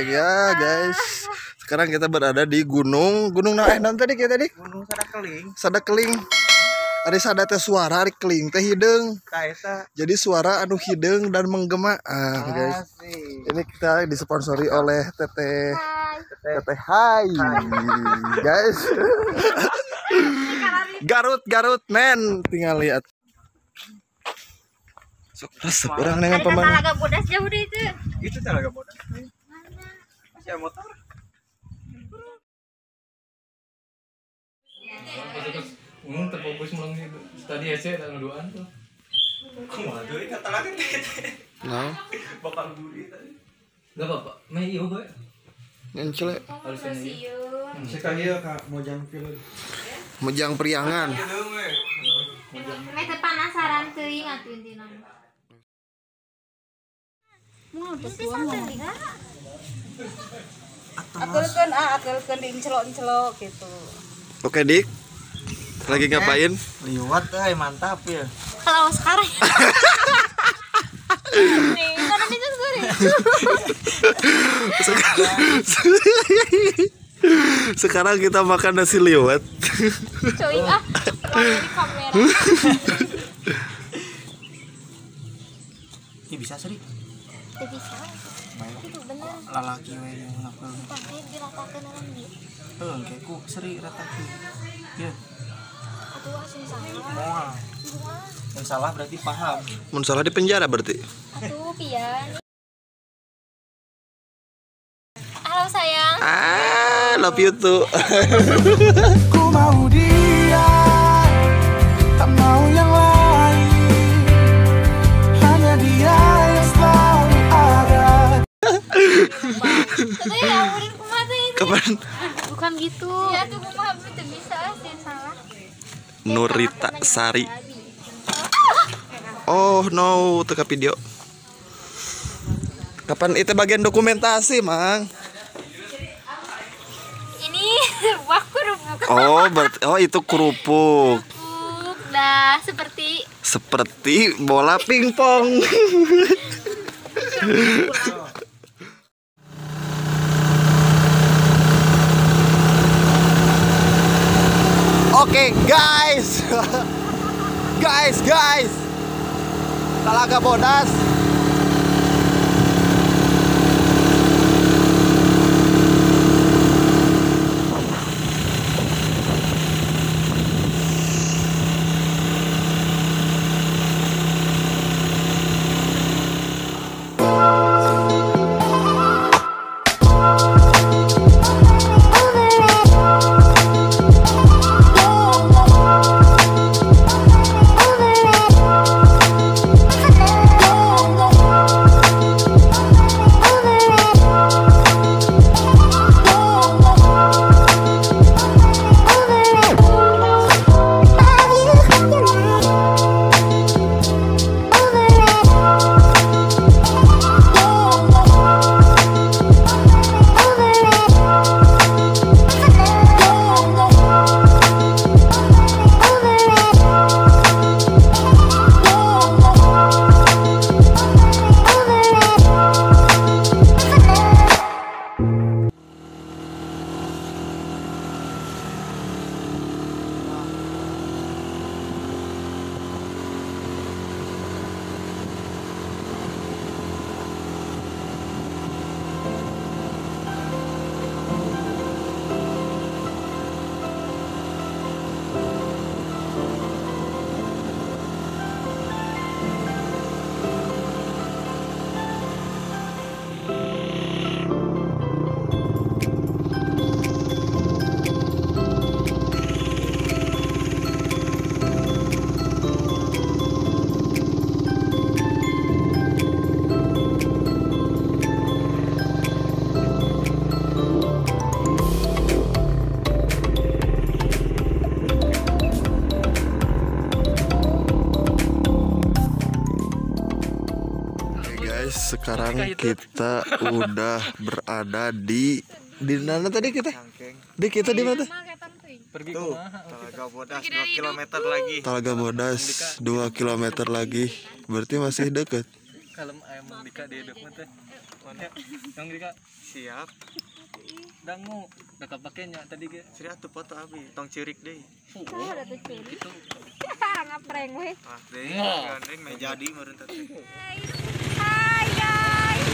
Ya guys, sekarang kita berada di gunung nanti tadi kayak tadi Gunung Sadakeling. Sadakeling. Ada sadate suara ari keling teh hideung. Jadi suara anu hideung dan menggema. Guys. Ini kita disponsori oleh Teteh Hai. Guys. Garut men, tinggal lihat. Sok resep orang dengan pemain. Talaga bodas jauh deh itu. Itu Talaga Bodas. Masih ada motor. Terfokus mulang tadi ese ngaduaan tuh. Kumaha deui ka Talaga teh. Nah, Bakal duri tadi. Enggak apa-apa. Mah ieu bae. nyencele. Sekali ya Kak Mojang film. Mejang Priangan. Mete penasaran teuing atuh intina. Mau pesuan mah. Akelkeun diincelok-incelok gitu. Oke, Dik. Lagi ngapain? Liwat mantap ya. Kalau sekarang. Nih, karena dia sendiri. Sekarang kita makan nasi liwet. Coy di kamera. Ini bisa seri. Teu bisa. Itu bener. Lalaki we yang ngapal. Pakai diratakeun orang dia. Heeh, kayak ku seri ratakeun. Ieu. Atuh asing salah. Moal. Yang salah berarti paham. Mun salah di penjara berarti. Atuh pian. Halo sayang. Love you too. Ku mau dia, tak mau yang lain. Hanya dia yang selalu ada. Tadi ya urin kumaha teh itu. Kapan? Bukan gitu. Ya tuh kumaha teu bisa asing salah. Nurita Sari. Oh no, teka video. Kapan itu bagian dokumentasi, Mang? Ini wah kerupuk. Oh, itu kerupuk. Dah seperti Bola pingpong. Oke, guys. guys. Talaga Bodas. sekarang kita udah berada di mana tadi kita? Kita di mana? Pergi Tuh, Talaga Bodas 2 km lagi. Talaga Bodas 2 km lagi. Berarti masih deket. Kalau ayam Dika di hidup teh. Yang Dika Siap. dangu udah pakainya tadi ge. Sudah tuh foto abi, tong cirik deh. Ada tuh curi. Itu Ngapreng weh. Ah, deh, gandeng mah jadi meureun teh. Hai guys.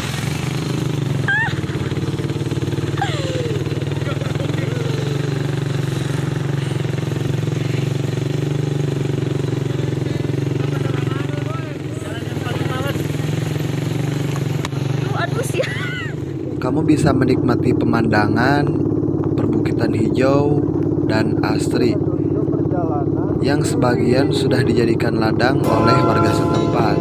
Kamu bisa menikmati pemandangan perbukitan hijau dan asri yang sebagian sudah dijadikan ladang oleh warga setempat.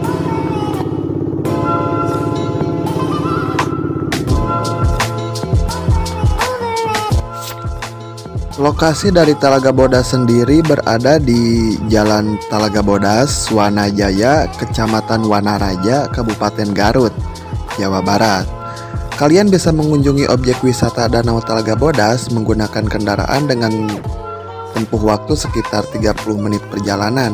Lokasi dari Talaga Bodas sendiri berada di Jalan Talaga Bodas, Wanajaya, Kecamatan Wanaraja, Kabupaten Garut, Jawa Barat. Kalian bisa mengunjungi objek wisata Danau Talaga Bodas menggunakan kendaraan dengan tempuh waktu sekitar 30 menit perjalanan.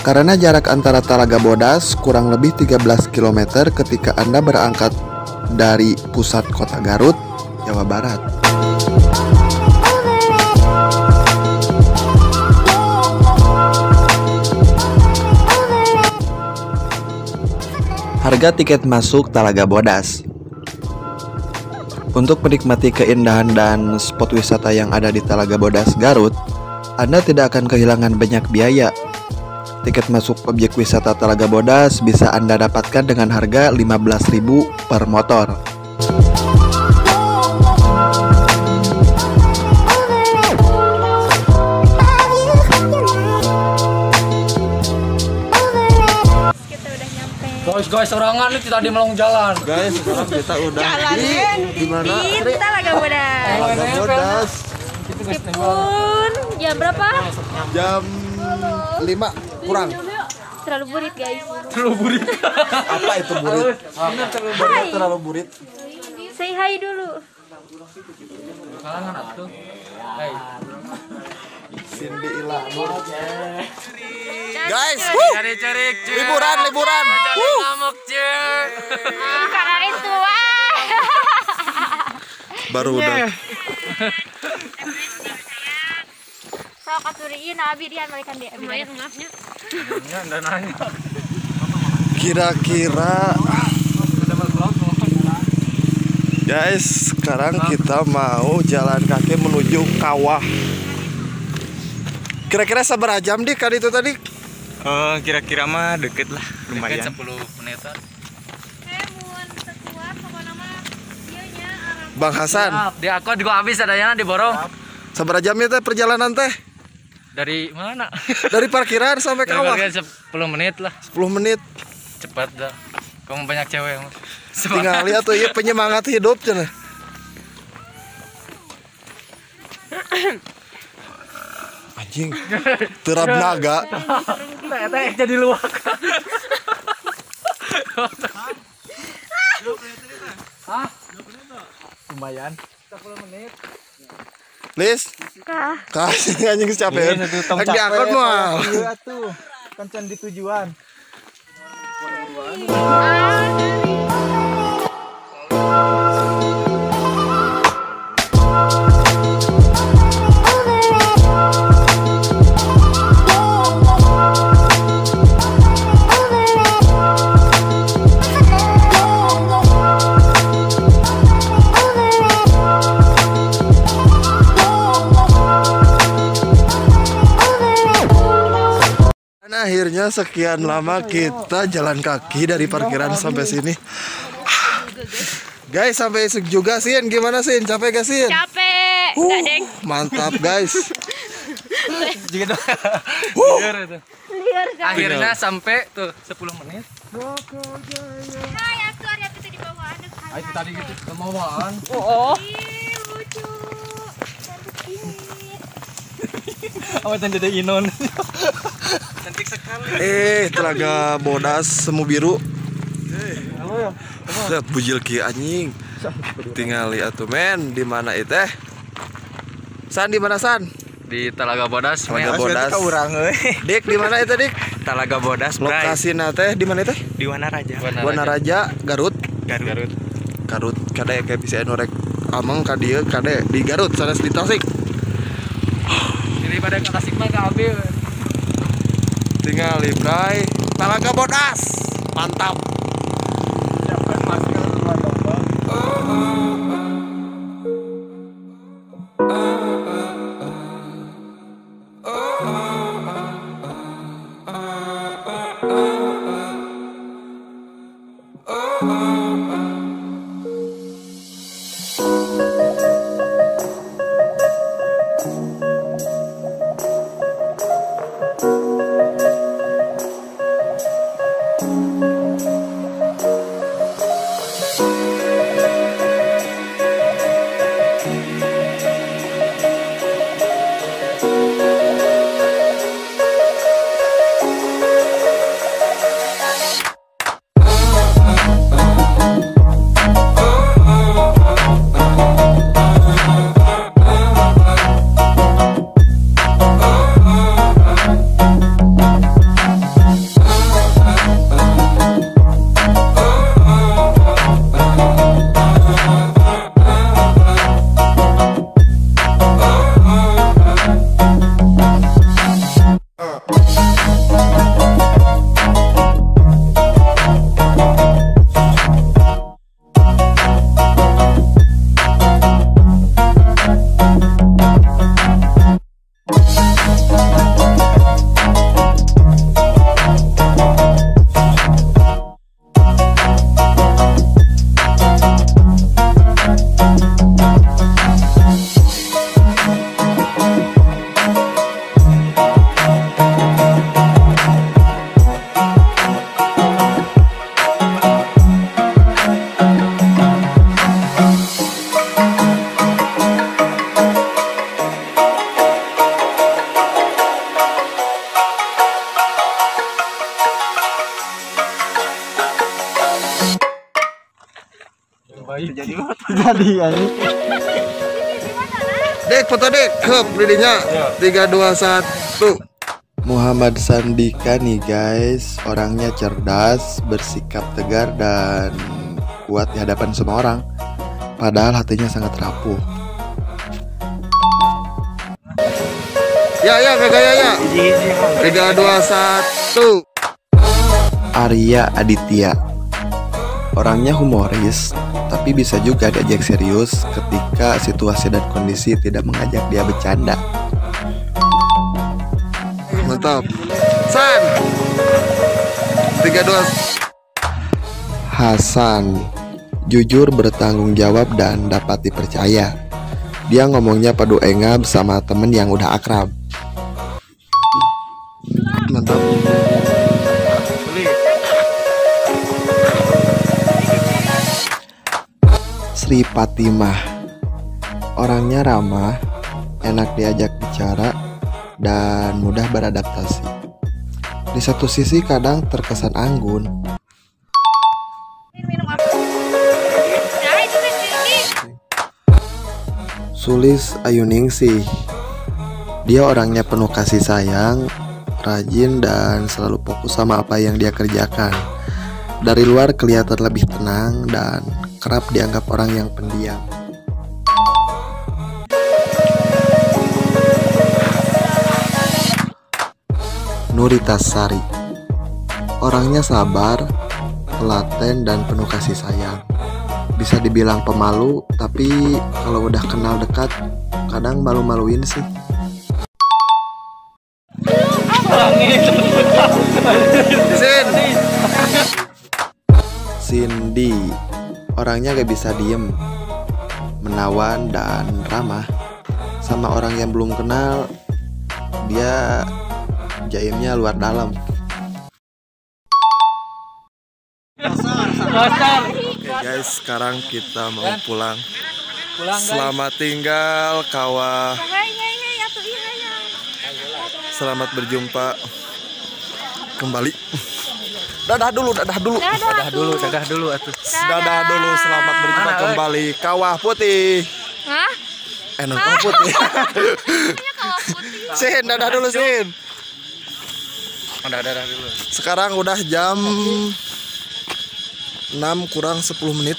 Karena jarak antara Talaga Bodas kurang lebih 13 km ketika Anda berangkat dari pusat kota Garut, Jawa Barat. Harga tiket masuk Talaga Bodas. Untuk menikmati keindahan dan spot wisata yang ada di Talaga Bodas Garut, Anda tidak akan kehilangan banyak biaya. Tiket masuk objek wisata Talaga Bodas bisa Anda dapatkan dengan harga 15.000 per motor. guys sorangan nih tadi melong jalan. Guys, sekarang kita udah di mana? Di Talaga Bodas. Talaga Bodas. Pun jam berapa? Jam 5 kurang. Terlalu burit guys. Terlalu burit. Apa itu burit? Hai. Terlalu burit. Say hi dulu. Kalangan atuh. Hai. Cindy Ilanur. Guys, Cari-cari liburan. ngamuk cuy. Karena itu Baru udah. so katuriin abi dia balikan dia. Lumayan maafnya. Enggak nanya. Kira-kira guys, sekarang kita mau jalan kaki menuju kawah. Kira-kira sabar jam dik kali itu tadi? kira-kira mah deket lah, lumayan. 10 menitan. Mun sekuat pokoknya mah dieunya Bang Hasan, Di aku juga habis adanya diborong. sabar jamnya teh perjalanan teh? Dari mana? Dari parkiran sampai kawah? 10 menit lah. 10 menit. Cepat dah. Kamu banyak cewek. Tinggal lihat tuh ya penyemangat hidup cenah. Anjing. Terap naga. Teh jadi luak. Hah? Lumayan. 10 menit. Lis. Kasih anjing capek. Kan diangkut mah. Iya tuh, kencan di tujuan. Akhirnya sekian lama kita jalan kaki dari parkiran sampai sini. Guys, sampai juga Sin. Gimana Sin? Capek gak Sin? capek. Enggak, Deng. Mantap guys. Gitu. Liar kan. Akhirnya sampai tuh 10 menit. Hai, aku lihat itu di bawah ada kayak. Itu tadi gitu kemauan. Ih, lucu. Cantik. Awet jadi inon. Cantik sekali. Telaga Bodas semu biru. Lihat bujil ki anjing. Tingali atuh men, di mana itu teh? San di mana San? Di Telaga Bodas. Telaga Bodas. Dik di mana itu Dik? Telaga Bodas. Lokasina teh di mana teh? Di Wanaraja. Wanaraja, Garut. Kade kayak bisa norek ameng ka dieu kade di Garut sanes di Tasik. Daripada ke Tasik mah keambil. Tinggal Librai Telaga Bodas. Mantap. Jadi ini. Dek foto dek, hup lidinya 3, 2, 1. Muhammad Sandika nih guys, orangnya cerdas, bersikap tegar dan kuat di hadapan semua orang. Padahal hatinya sangat rapuh. Ya gaya. 3, 2, 1. Arya Aditya. Orangnya humoris, tapi bisa juga diajak serius ketika situasi dan kondisi tidak mengajak dia bercanda. Mantap. San. 3, 2. Hasan. Jujur, bertanggung jawab dan dapat dipercaya. Dia ngomongnya padu engab sama temen yang udah akrab. Mantap. Sri Fatimah. Orangnya ramah, enak diajak bicara, dan mudah beradaptasi. Di satu sisi kadang terkesan anggun. Sulis Ayuningsih. Dia orangnya penuh kasih sayang, rajin, dan selalu fokus sama apa yang dia kerjakan. Dari luar kelihatan lebih tenang dan kerap dianggap orang yang pendiam. Nuritasari. Orangnya sabar, telaten, dan penuh kasih sayang. Bisa dibilang pemalu, tapi kalau udah kenal dekat, kadang malu-maluin sih. Cindy. Orangnya gak bisa diem, menawan dan ramah. Sama orang yang belum kenal, dia jaimnya luar dalam. Oke guys, sekarang kita mau pulang. Selamat tinggal kawan. Selamat berjumpa. kembali. Dadah dulu. Dadah dulu. atuh. Dadah dulu, selamat berjumpa kembali. Kawah putih. Hah? Kawah putih. Namanya kawah putih. Sin, dadah dulu Sin. Dadah dulu. Sekarang udah jam 6 kurang 10 menit.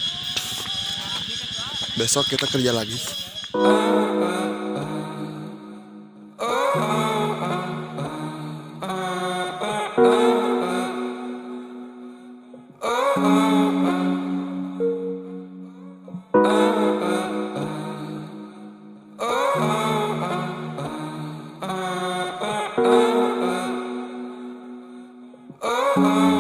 Besok kita kerja lagi. Oh